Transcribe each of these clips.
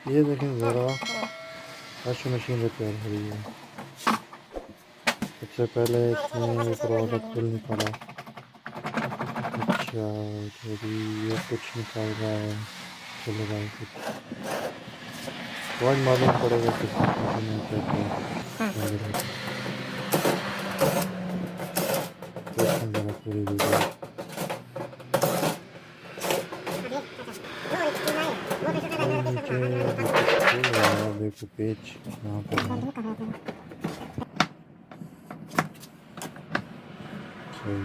ये देखें ज़रा वॉशिंग मशीन रिपेयर हो रही है। सबसे पहले इसमें ऊपर वाला पुल निकाला। अच्छा तो अभी ये कुछ निकाल रहा है, चलेगा कुछ तो आज मालूम पड़ेगा किस मशीन में क्या क्या वगैरह। देखें ज़रा पूरी वीडियो। और नीचे अभी कुछ खोल रहा है, देखो पेज यहाँ पर है। सही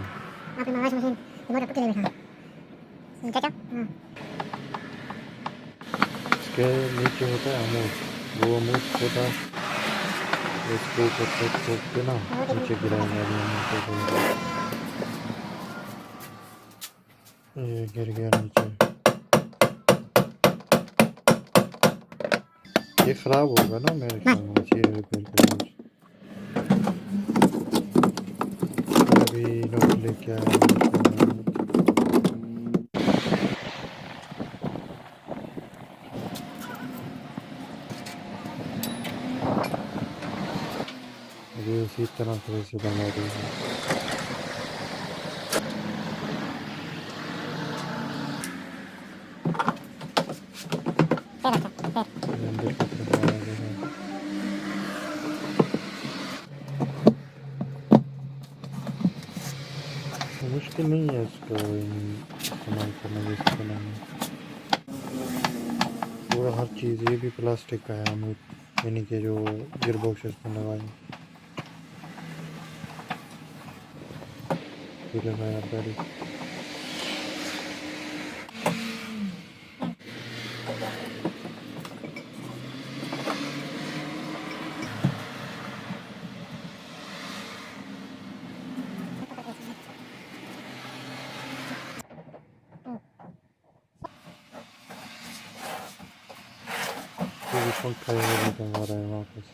इसके नीचे होता है अमूल, वो अमूल होता है इसको ऊपर से ठोक के ना नीचे गिराएगा। ये गिर गया नीचे, ये ख़राब होगा ना मेरे ख्याल में, ये रिपेयर करना। अभी नोट लेके आया अभी उसी तरह से बना देगा। मुश्किल नहीं है इसको इस्तेमाल करना, जैसे बनाना पूरा हर चीज़। ये भी प्लास्टिक का है अमूल, यानी कि जो गियरबॉक्स इसमें लगाए ये लगाया पहले। ये पंखा निकलवा रहा है वापस।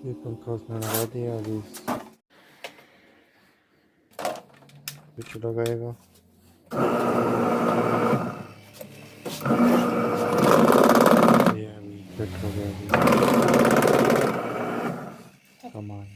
ये पंखा उसने लगा दिया, अभी स्विच लगाएगा। ये अभी फिट हो गया, अभी कमाल।